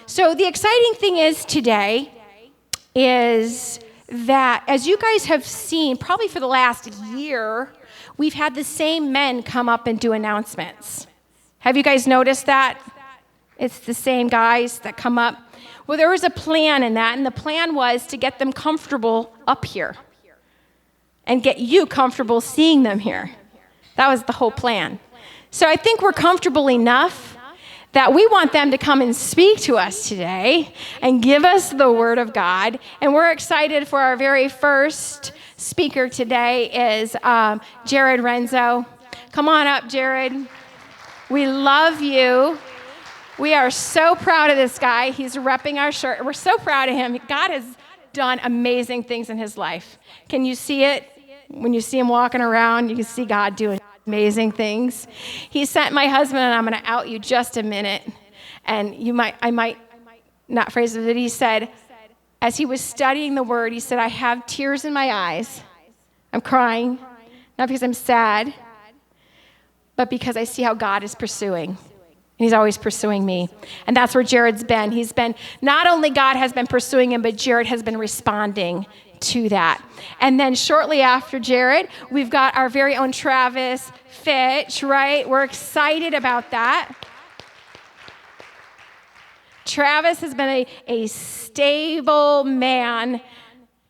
So the exciting thing is today is that, as you guys have seen, probably for the last year, we've had the same men come up and do announcements. Have you guys noticed that? It's the same guys that come up. Well, there was a plan in that, and the plan was to get them comfortable up here and get you comfortable seeing them here. That was the whole plan. So I think we're comfortable enough that we want them to come and speak to us today and give us the Word of God. And we're excited for our very first speaker today is Jared Renzo. Come on up, Jared. We love you. We are so proud of this guy. He's repping our shirt. We're so proud of him. God has done amazing things in his life. Can you see it? When you see him walking around, you can see God doing amazing things. He sent my husband, and I'm going to out you just a minute. And I might not phrase it, but he said, as he was studying the Word, he said, I have tears in my eyes. I'm crying, not because I'm sad, but because I see how God is pursuing. And he's always pursuing me. And that's where Jared's been. He's been, not only God has been pursuing him, but Jared has been responding to that. And then shortly after Jared, we've got our very own Travis Fitch, right? We're excited about that. Travis has been a stable man,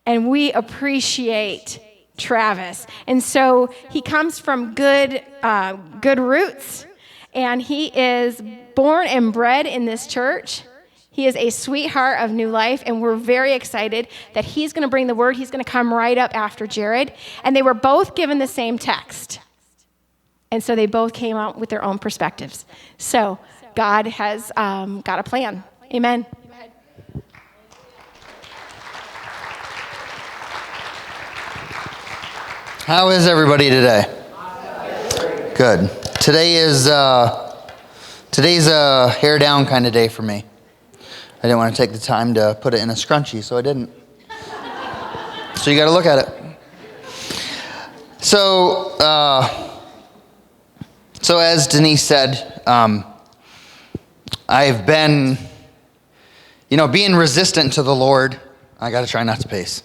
and we appreciate Travis. And so he comes from good roots, and he is born and bred in this church. He is a sweetheart of New Life, and we're very excited that he's going to bring the Word. He's going to come right up after Jared. And they were both given the same text. And so they both came out with their own perspectives. So God has got a plan. Amen. How is everybody today? Good. Today's a hair down kind of day for me. I didn't want to take the time to put it in a scrunchie, so I didn't. So you got to look at it. So as Denise said, I've been, being resistant to the Lord. I got to try not to pace.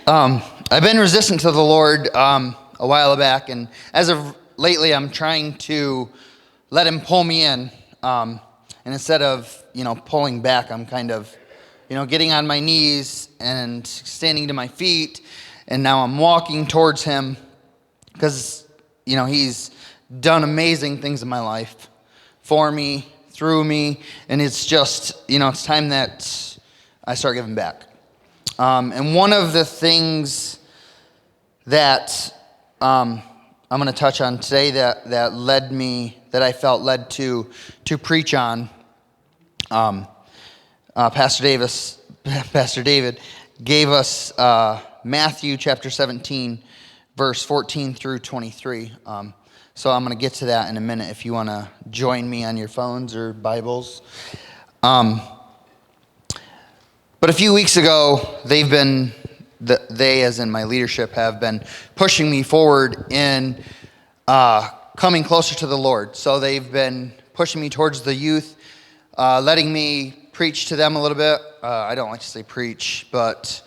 I've been resistant to the Lord a while back, and as of lately, I'm trying to let Him pull me in. And instead of, pulling back, I'm kind of, getting on my knees and standing to my feet. And now I'm walking towards Him because, He's done amazing things in my life for me, through me. And it's just, it's time that I start giving back. And one of the things that I'm going to touch on today that I felt led to preach on. Pastor David gave us Matthew chapter 17, verse 14 through 23. So I'm going to get to that in a minute if you want to join me on your phones or Bibles. But a few weeks ago, they, as in my leadership, have been pushing me forward in coming closer to the Lord. So they've been pushing me towards the youth, letting me preach to them a little bit. I don't like to say preach, but,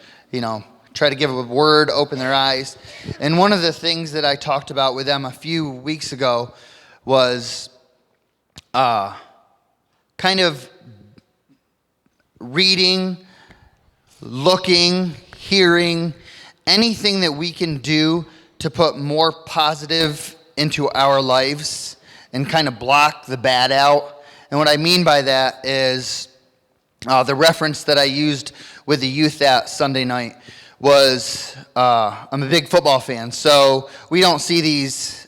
try to give a word, open their eyes. And one of the things that I talked about with them a few weeks ago was kind of reading, looking, hearing, anything that we can do to put more positive into our lives and kind of block the bad out. And what I mean by that is the reference that I used with the youth that Sunday night was, I'm a big football fan, so we don't see these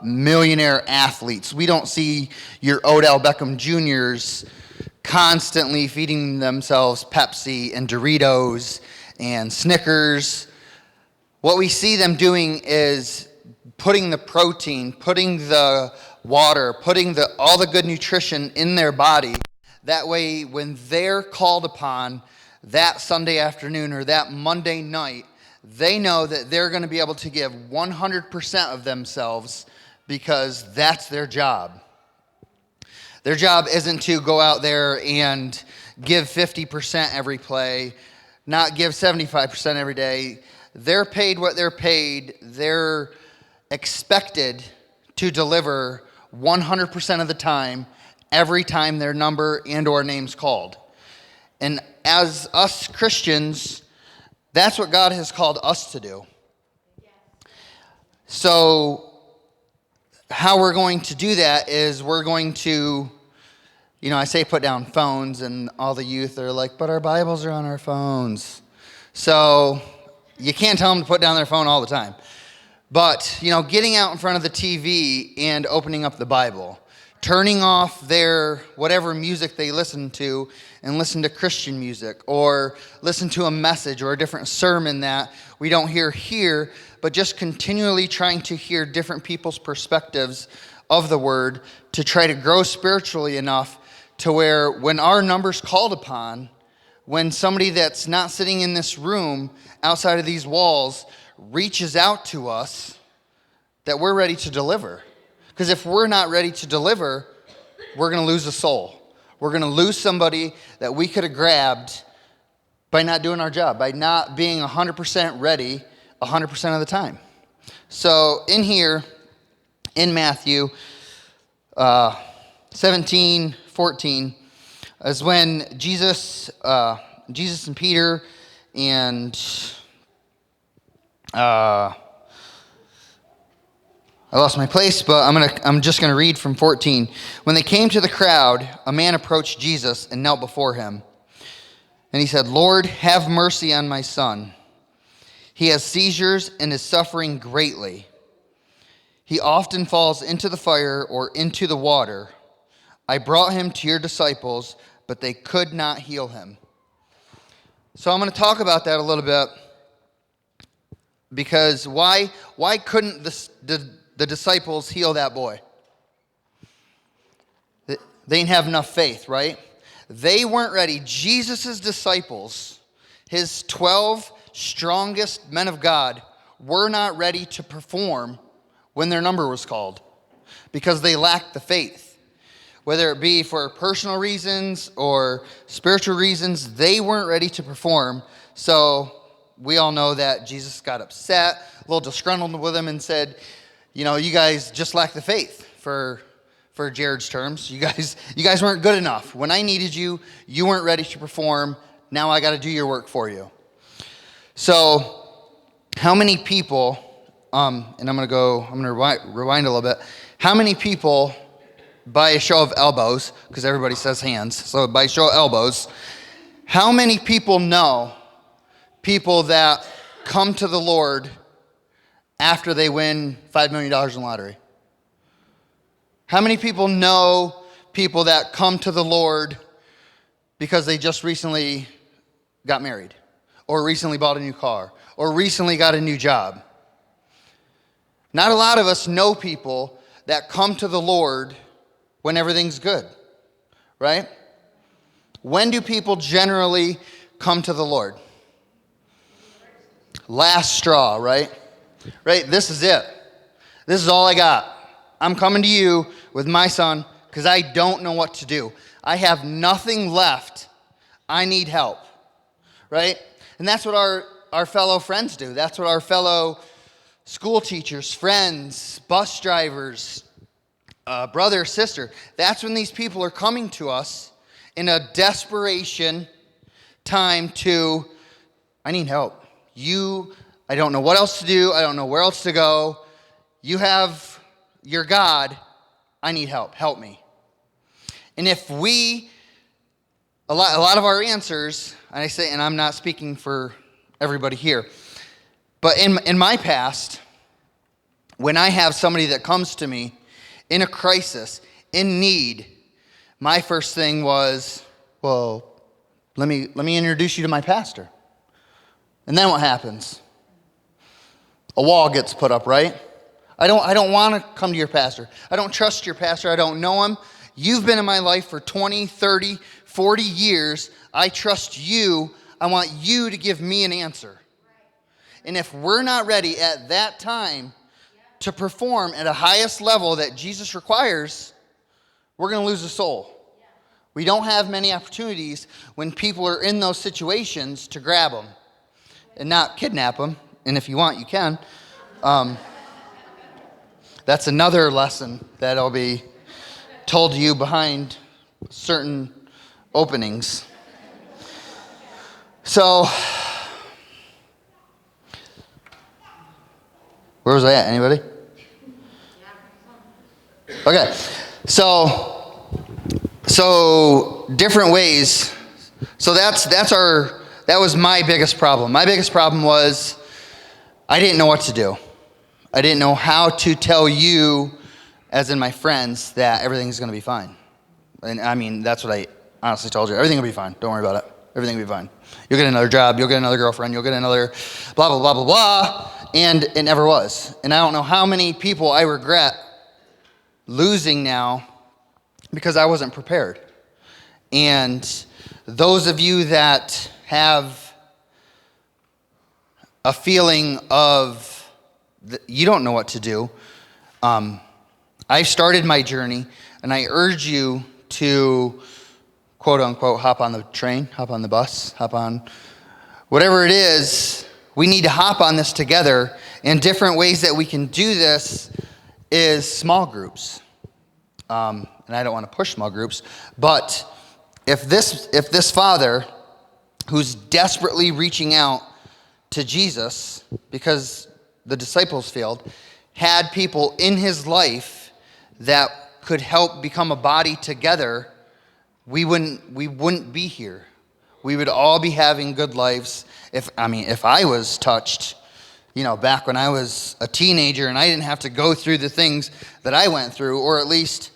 millionaire athletes. We don't see your Odell Beckham Jr.'s constantly feeding themselves Pepsi and Doritos and Snickers. What we see them doing is putting the protein, putting the water, putting all the good nutrition in their body. That way, when they're called upon that Sunday afternoon or that Monday night, they know that they're going to be able to give 100% of themselves because that's their job. Their job isn't to go out there and give 50% every play, not give 75% every day. They're paid what they're paid. They're expected to deliver 100% of the time, every time their number and or name's called. And as us Christians, that's what God has called us to do. So how we're going to do that is we're going to, I say put down phones, and all the youth are like, but our Bibles are on our phones. So you can't tell them to put down their phone all the time. But, getting out in front of the TV and opening up the Bible, turning off their whatever music they listen to and listen to Christian music, or listen to a message or a different sermon that we don't hear here, but just continually trying to hear different people's perspectives of the Word to try to grow spiritually enough to where when our number's called upon, when somebody that's not sitting in this room outside of these walls reaches out to us, that we're ready to deliver. Because if we're not ready to deliver, we're going to lose a soul. We're going to lose somebody that we could have grabbed by not doing our job, by not being 100% ready 100% of the time. So in here, in Matthew 17:14, is when Jesus and Peter and I lost my place, but I'm just gonna read from 14. When they came to the crowd, a man approached Jesus and knelt before him. And he said, "Lord, have mercy on my son. He has seizures and is suffering greatly. He often falls into the fire or into the water. I brought him to your disciples, but they could not heal him." So I'm going to talk about that a little bit, because why couldn't the disciples heal that boy? They didn't have enough faith, right? They weren't ready. Jesus' disciples, his 12 strongest men of God, were not ready to perform when their number was called because they lacked the faith. Whether it be for personal reasons or spiritual reasons, they weren't ready to perform. So we all know that Jesus got upset, a little disgruntled with them, and said, you guys just lack the faith, for Jared's terms. You guys weren't good enough. When I needed you, you weren't ready to perform. Now I got to do your work for you. So how many people, and I'm going to rewind a little bit. How many people, by a show of elbows, because everybody says hands, so by show of elbows, how many people know people that come to the Lord after they win $5 million in lottery? How many people know people that come to the Lord because they just recently got married, or recently bought a new car, or recently got a new job? Not a lot of us know people that come to the Lord when everything's good, right? When do people generally come to the Lord? Last straw, right? Right? This is it. This is all I got. I'm coming to you with my son because I don't know what to do. I have nothing left. I need help, right? And that's what our fellow friends do. That's what our fellow school teachers, friends, bus drivers, brother, sister. That's when these people are coming to us in a desperation time to, I need help. I don't know what else to do. I don't know where else to go. You have your God. I need help. Help me. And if a lot of our answers, and I'm not speaking for everybody here, but in my past, when I have somebody that comes to me in a crisis, in need, my first thing was, well, let me introduce you to my pastor. And then what happens? A wall gets put up, right? I don't want to come to your pastor. I don't trust your pastor. I don't know him. You've been in my life for 20, 30, 40 years. I trust you. I want you to give me an answer. And if we're not ready at that time to perform at a highest level that Jesus requires, we're going to lose a soul. We don't have many opportunities when people are in those situations to grab them and not kidnap them. And if you want, you can. That's another lesson that'll be told to you behind certain openings. So, where was I at? Anybody? Okay. So different ways. So that was my biggest problem. My biggest problem was I didn't know what to do. I didn't know how to tell you, as in my friends, that everything's going to be fine. And I mean, that's what I honestly told you. Everything will be fine. Don't worry about it. Everything will be fine. You'll get another job. You'll get another girlfriend. You'll get another blah, blah, blah, blah, blah. And it never was. And I don't know how many people I regret losing now because I wasn't prepared. And those of you that have a feeling of you don't know what to do, I've started my journey, and I urge you to, quote unquote, hop on the train, hop on the bus, hop on whatever it is. We need to hop on this together. And different ways that we can do this is small groups. And I don't want to push small groups, but if this father who's desperately reaching out to Jesus because the disciples failed, had people in his life that could help become a body together, we wouldn't be here. We would all be having good lives. If I was touched, back when I was a teenager and I didn't have to go through the things that I went through, or at least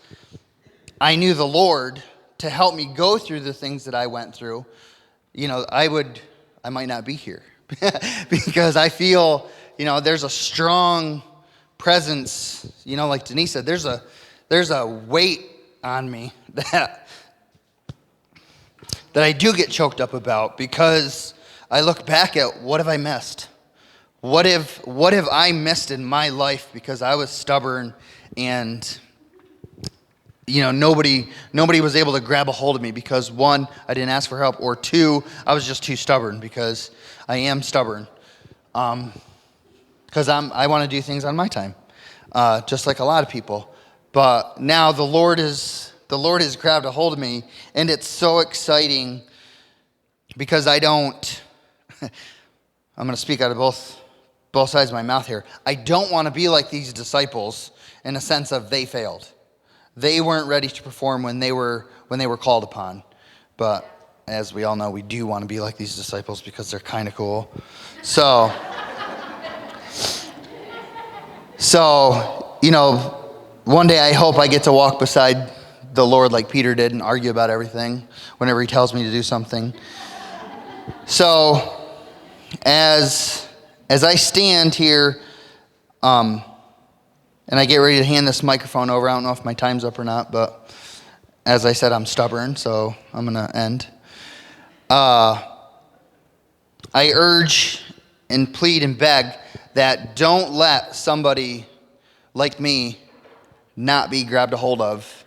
I knew the Lord to help me go through the things that I went through, I might not be here because I feel, there's a strong presence, like Denise said, there's a weight on me that I do get choked up about because I look back at what have I missed? What have I missed in my life because I was stubborn and nobody was able to grab a hold of me because, one, I didn't ask for help, or two, I was just too stubborn because I am stubborn. Because I want to do things on my time, just like a lot of people. But now the Lord has grabbed a hold of me, and it's so exciting because I'm going to speak out of both sides of my mouth here. I don't want to be like these disciples in a sense of they failed. They weren't ready to perform when they were called upon. But as we all know, we do want to be like these disciples because they're kind of cool. So, one day I hope I get to walk beside the Lord like Peter did and argue about everything whenever he tells me to do something. So, as I stand here, and I get ready to hand this microphone over. I don't know if my time's up or not, but as I said, I'm stubborn, so I'm going to end. I urge and plead and beg that don't let somebody like me not be grabbed a hold of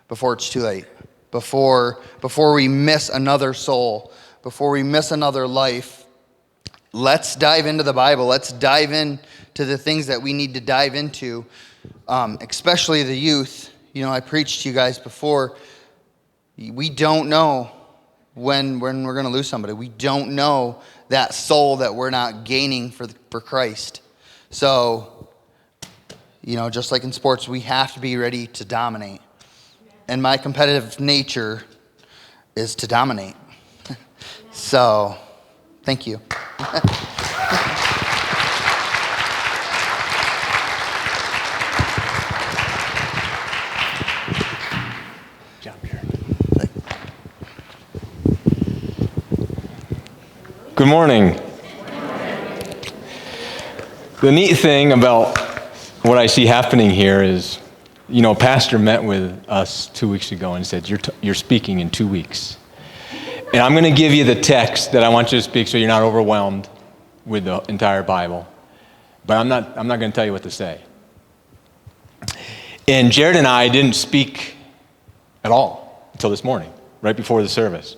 before it's too late, before we miss another soul, before we miss another life. Let's dive into the Bible. Let's dive into the things that we need to dive into, especially the youth. I preached to you guys before. We don't know when we're going to lose somebody. We don't know that soul that we're not gaining for Christ. So, just like in sports, we have to be ready to dominate. And my competitive nature is to dominate. So, thank you. Good morning. The neat thing about what I see happening here is, Pastor met with us 2 weeks ago and said, you're speaking in 2 weeks. And I'm going to give you the text that I want you to speak so you're not overwhelmed with the entire Bible. But I'm not going to tell you what to say. And Jared and I didn't speak at all until this morning, right before the service.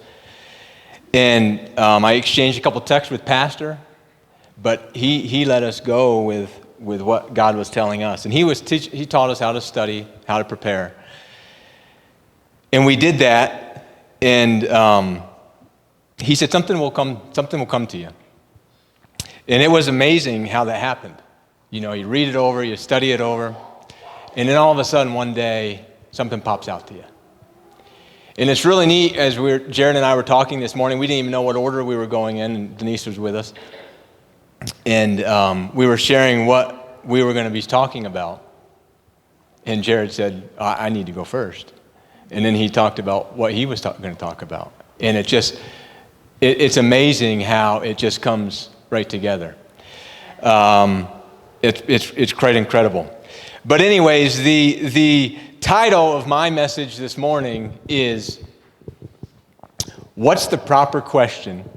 And I exchanged a couple texts with Pastor, but he let us go with what God was telling us. And he taught us how to study, how to prepare. And we did that, and he said, something will come to you. And it was amazing how that happened. You know, you read it over, you study it over, and then all of a sudden one day, something pops out to you. And it's really neat, as Jared and I were talking this morning, we didn't even know what order we were going in, and Denise was with us. And we were sharing what we were going to be talking about. And Jared said, I need to go first. And then he talked about what he was going to talk about. And it's amazing how it just comes right together. It's quite incredible. But anyways, the title of my message this morning is, what's the proper question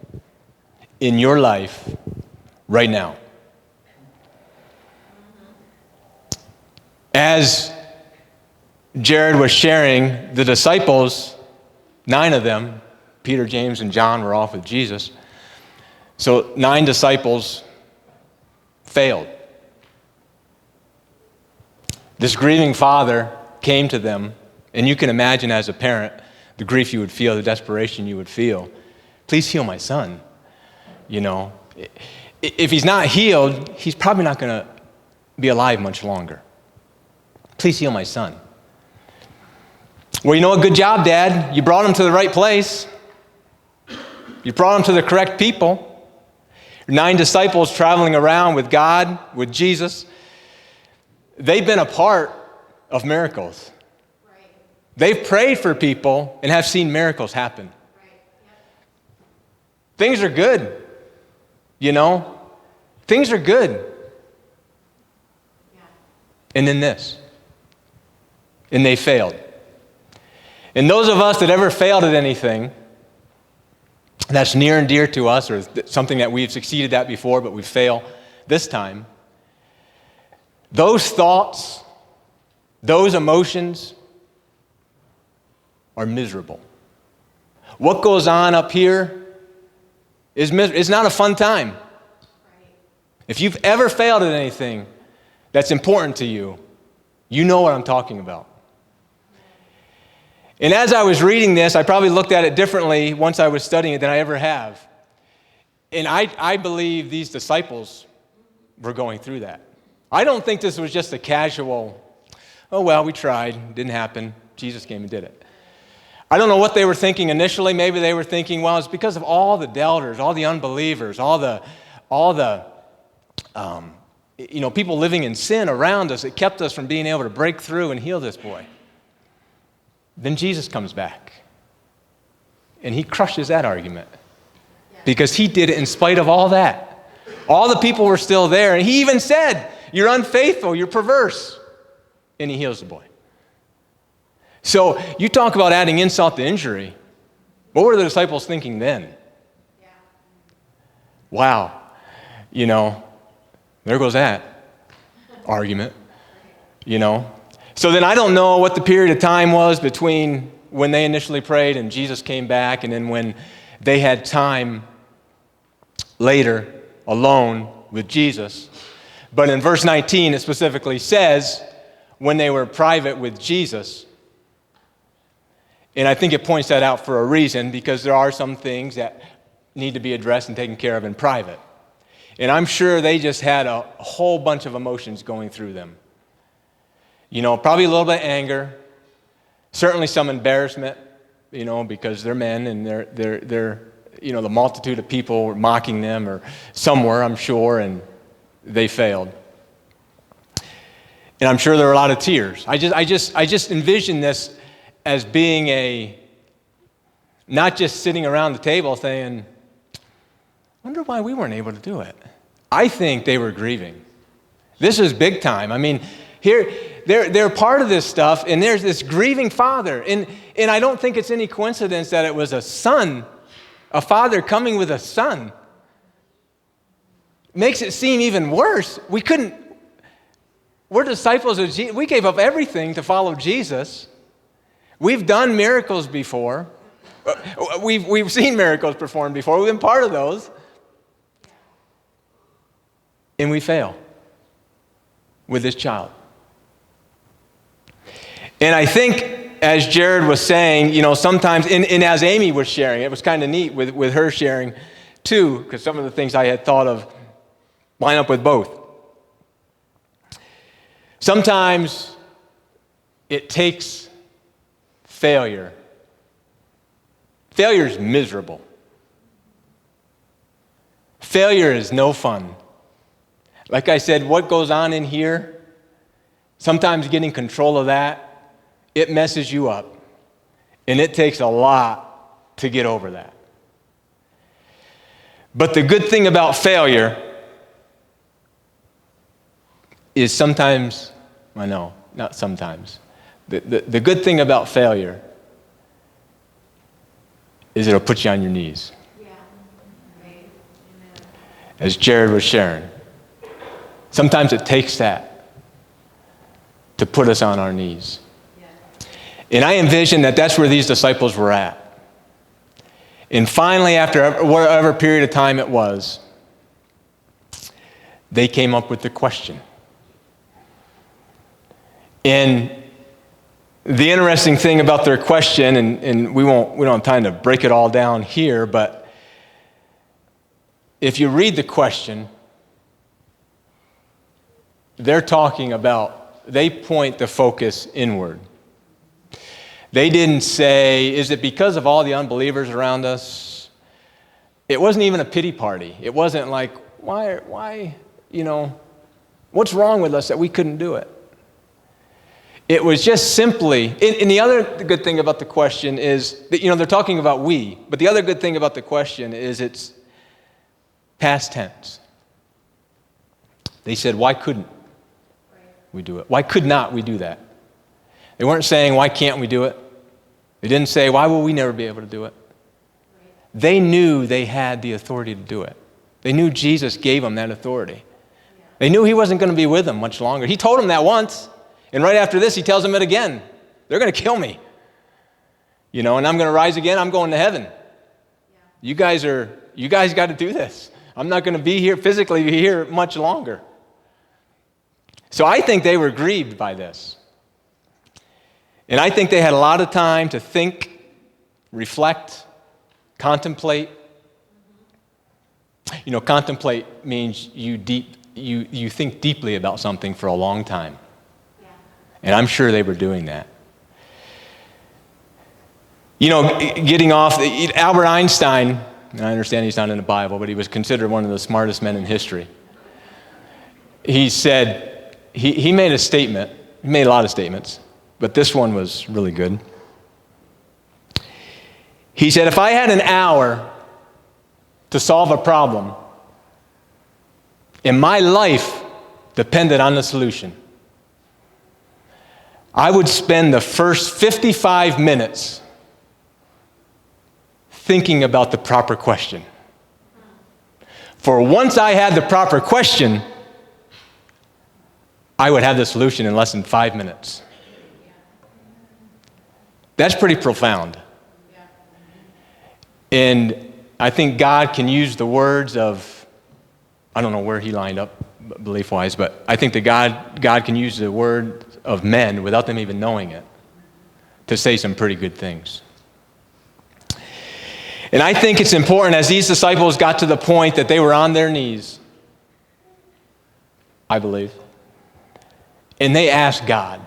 in your life right now? As Jared was sharing, the disciples, 9 of them, Peter, James, and John, were off with Jesus. So 9 disciples failed. This grieving father came to them, and you can imagine as a parent the grief you would feel, the desperation you would feel. Please heal my son. You know, if he's not healed, he's probably not going to be alive much longer. Please heal my son. Well, you know what? Good job, Dad. You brought him to the right place. You brought him to the correct people. 9 disciples traveling around with God, with Jesus. They've been a part of miracles. Right. They've prayed for people and have seen miracles happen. Right. Yep. Things are good, you know. Things are good. Yeah. And then this. And they failed. And those of us that ever failed at anything that's near and dear to us, or something that we've succeeded at before, but we fail this time, those thoughts, those emotions are miserable. What goes on up here is it's not a fun time. If you've ever failed at anything that's important to you, you know what I'm talking about. And as I was reading this, I probably looked at it differently once I was studying it than I ever have. And I believe these disciples were going through that. I don't think this was just a casual, oh, well, we tried, didn't happen, Jesus came and did it. I don't know what they were thinking initially. Maybe they were thinking, well, it's because of all the doubters, all the unbelievers, all the people living in sin around us that kept us from being able to break through and heal this boy. Then Jesus comes back, and he crushes that argument because he did it in spite of all that. All the people were still there, and he even said, you're unfaithful, you're perverse, and he heals the boy. So you talk about adding insult to injury. What were the disciples thinking then? Yeah. Wow, there goes that argument, So then I don't know what the period of time was between when they initially prayed and Jesus came back, and then when they had time later alone with Jesus. But in verse 19, it specifically says when they were private with Jesus. And I think it points that out for a reason, because there are some things that need to be addressed and taken care of in private. And I'm sure they just had a whole bunch of emotions going through them. Probably a little bit of anger, certainly some embarrassment, because they're men and they're the multitude of people were mocking them, or somewhere, I'm sure, and they failed. And I'm sure there were a lot of tears. I just envision this as being not just sitting around the table saying, wonder why we weren't able to do it. I think they were grieving. This is big time. I mean, here, they're part of this stuff, and there's this grieving father. And I don't think it's any coincidence that it was a father coming with a son. Makes it seem even worse. We're disciples of Jesus. We gave up everything to follow Jesus. We've done miracles before. We've seen miracles performed before. We've been part of those. And we fail with this child. And I think, as Jared was saying, sometimes, and as Amy was sharing, it was kind of neat with her sharing too, because some of the things I had thought of line up with both. Sometimes it takes failure. Failure is miserable. Failure is no fun. Like I said, what goes on in here, sometimes getting control of that, it messes you up. And it takes a lot to get over that. But the good thing about failure is sometimes, I know, not sometimes. The good thing about failure is it'll put you on your knees. Yeah. Right. As Jared was sharing. Sometimes it takes that to put us on our knees. Yeah. And I envision that that's where these disciples were at. And finally, after whatever period of time it was, they came up with the question. And the interesting thing about their question, and we don't have time to break it all down here, but if you read the question, they're talking about, they point the focus inward. They didn't say, is it because of all the unbelievers around us? It wasn't even a pity party. It wasn't like, why, what's wrong with us that we couldn't do it? It was just simply, and the other good thing about the question is that, they're talking about we, but the other good thing about the question is it's past tense. They said, why couldn't we do it? Why could not we do that? They weren't saying, why can't we do it? They didn't say, why will we never be able to do it? They knew they had the authority to do it. They knew Jesus gave them that authority. They knew he wasn't going to be with them much longer. He told them that once. And right after this, he tells them it again. They're going to kill me. And I'm going to rise again. I'm going to heaven. You guys got to do this. I'm not going to be here, physically be here much longer. So I think they were grieved by this. And I think they had a lot of time to think, reflect, contemplate. Contemplate means you think deeply about something for a long time. And I'm sure they were doing that. Getting off, Albert Einstein, and I understand he's not in the Bible, but he was considered one of the smartest men in history. He said, he made a statement, he made a lot of statements, but this one was really good. He said, if I had an hour to solve a problem, and my life depended on the solution, I would spend the first 55 minutes thinking about the proper question. For once I had the proper question, I would have the solution in less than 5 minutes. That's pretty profound. And I think God can use the words of, I don't know where he lined up belief-wise, but I think that God can use the word of men without them even knowing it to say some pretty good things. And I think it's important as these disciples got to the point that they were on their knees, I believe, and they asked God.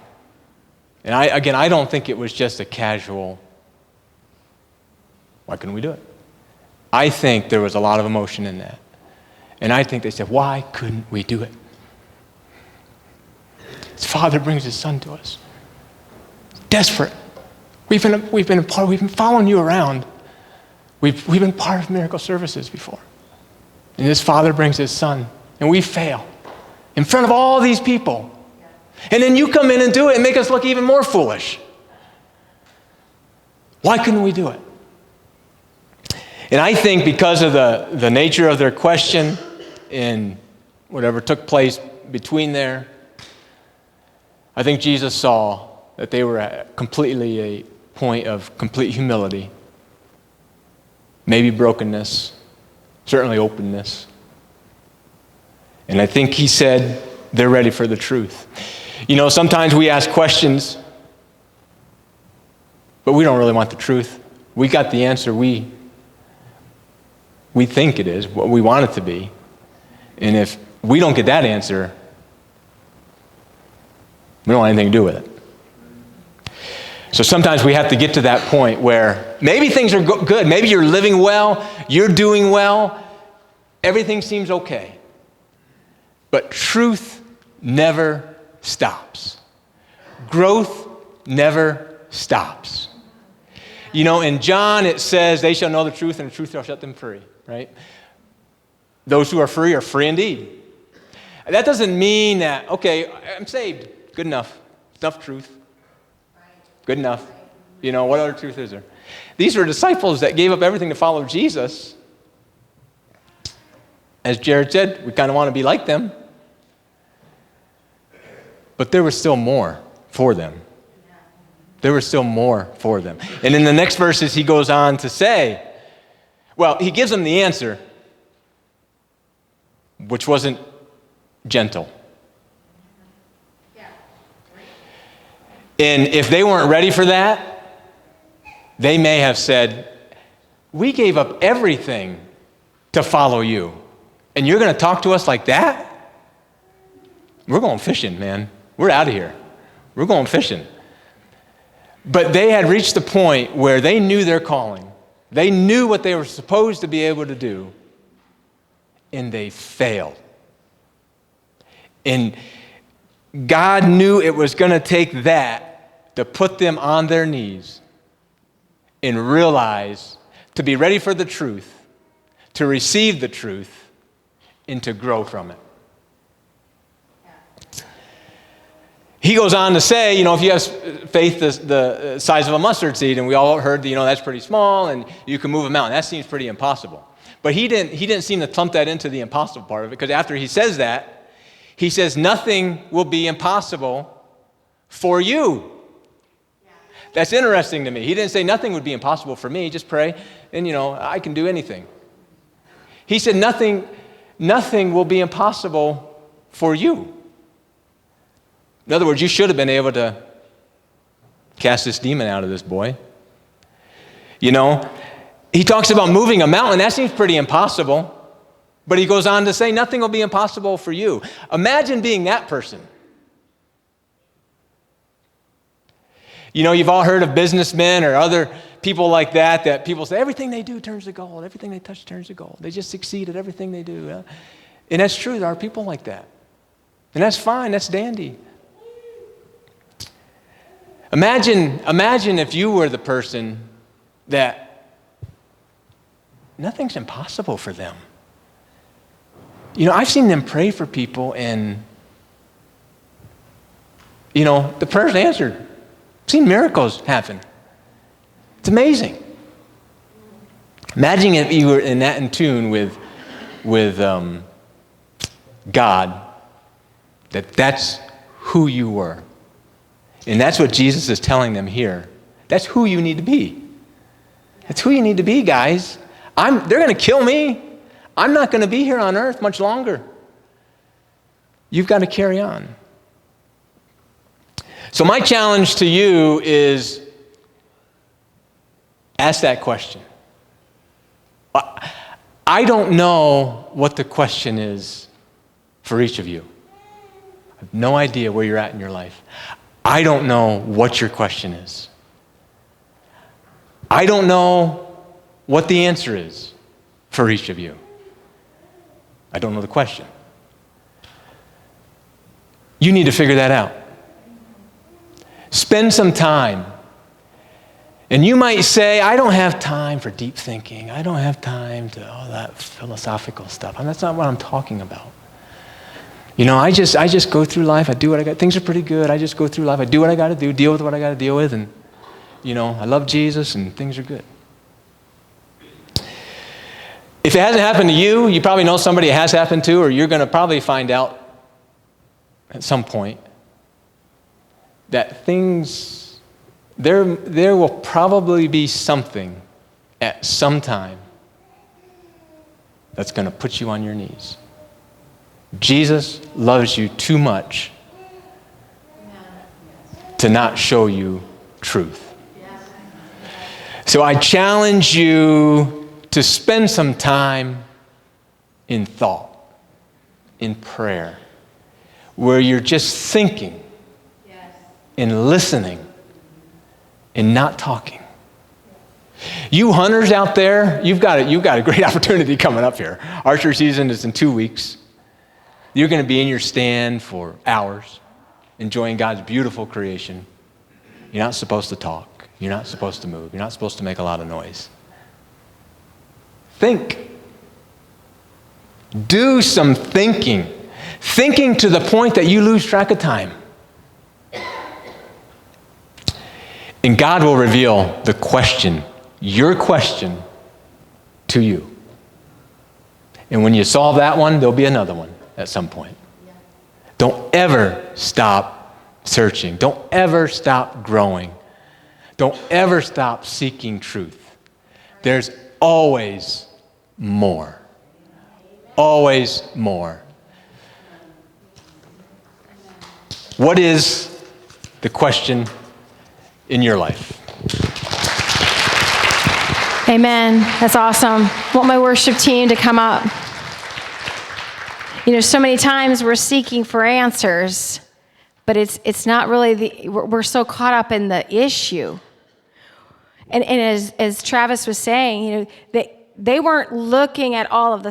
And I don't think it was just a casual, why couldn't we do it? I think there was a lot of emotion in that. And I think they said, why couldn't we do it? His father brings his son to us. Desperate. We've been following you around. We've been part of miracle services before. And his father brings his son, and we fail in front of all these people. And then you come in and do it and make us look even more foolish. Why couldn't we do it? And I think because of the nature of their question and whatever took place between there, I think Jesus saw that they were completely point of complete humility, maybe brokenness, certainly openness. And I think he said they're ready for the truth. You know, sometimes we ask questions, but we don't really want the truth. We got the answer we think it is, what we want it to be. And if we don't get that answer, we don't want anything to do with it. So sometimes we have to get to that point where maybe things are good. Maybe you're living well, you're doing well, everything seems okay. But truth never stops. Growth never stops. You know, in John it says, they shall know the truth and the truth shall set them free, right? Those who are free indeed. That doesn't mean that, okay, I'm saved. Good enough. Enough truth. Good enough. You know, what other truth is there? These were disciples that gave up everything to follow Jesus. As Jared said, we kind of want to be like them. But there was still more for them. There was still more for them. And in the next verses, he goes on to say, well, he gives them the answer, which wasn't gentle. And if they weren't ready for that, they may have said, we gave up everything to follow you. And you're going to talk to us like that? We're going fishing, man. We're out of here. We're going fishing. But they had reached the point where they knew their calling. They knew what they were supposed to be able to do. And they failed. And God knew it was going to take that to put them on their knees and realize, to be ready for the truth, to receive the truth, and to grow from it. He goes on to say, you know, if you have faith the size of a mustard seed, and we all heard, you know, that's pretty small, and you can move a mountain. That seems pretty impossible. But he didn't seem to clump that into the impossible part of it, because after he says that, he says, nothing will be impossible for you. That's interesting to me. He didn't say nothing would be impossible for me. Just pray, and, you know, I can do anything. He said nothing will be impossible for you. In other words, you should have been able to cast this demon out of this boy. You know, he talks about moving a mountain. That seems pretty impossible. But he goes on to say, nothing will be impossible for you. Imagine being that person. You know, you've all heard of businessmen or other people like that people say, everything they do turns to gold. Everything they touch turns to gold. They just succeed at everything they do. And that's true. There are people like that. And that's fine. That's dandy. Imagine if you were the person that nothing's impossible for them. You know, I've seen them pray for people and, you know, the prayer's answered. I've seen miracles happen. It's amazing. Imagine if you were in tune with God, that's who you were. And that's what Jesus is telling them here. That's who you need to be. That's who you need to be, guys. They're going to kill me. I'm not going to be here on earth much longer. You've got to carry on. So my challenge to you is ask that question. I don't know what the question is for each of you. I have no idea where you're at in your life. I don't know what your question is. I don't know what the answer is for each of you. I don't know the question. You need to figure that out. Spend some time. And you might say, I don't have time for deep thinking. I don't have time to all that philosophical stuff. And that's not what I'm talking about. You know, I just go through life. I do what I got. Things are pretty good. I just go through life. I do what I got to do, deal with what I got to deal with. And, you know, I love Jesus and things are good. If it hasn't happened to you, you probably know somebody it has happened to, or you're going to probably find out at some point that things there will probably be something at some time that's going to put you on your knees. Jesus loves you too much to not show you truth. So I challenge you to spend some time in thought, in prayer, where you're just thinking and listening and not talking. You hunters out there, you've got a great opportunity coming up here. Archery season is in 2 weeks. You're going to be in your stand for hours, enjoying God's beautiful creation. You're not supposed to talk. You're not supposed to move. You're not supposed to make a lot of noise. Think. Do some thinking. Thinking to the point that you lose track of time. And God will reveal the question, your question, to you. And when you solve that one, there'll be another one at some point. Don't ever stop searching. Don't ever stop growing. Don't ever stop seeking truth. There's always more. Always more. What is the question in your life? Amen. That's awesome. I want my worship team to come up. You know, so many times we're seeking for answers, but it's not really we're so caught up in the issue. And as Travis was saying, you know, they weren't looking at all of the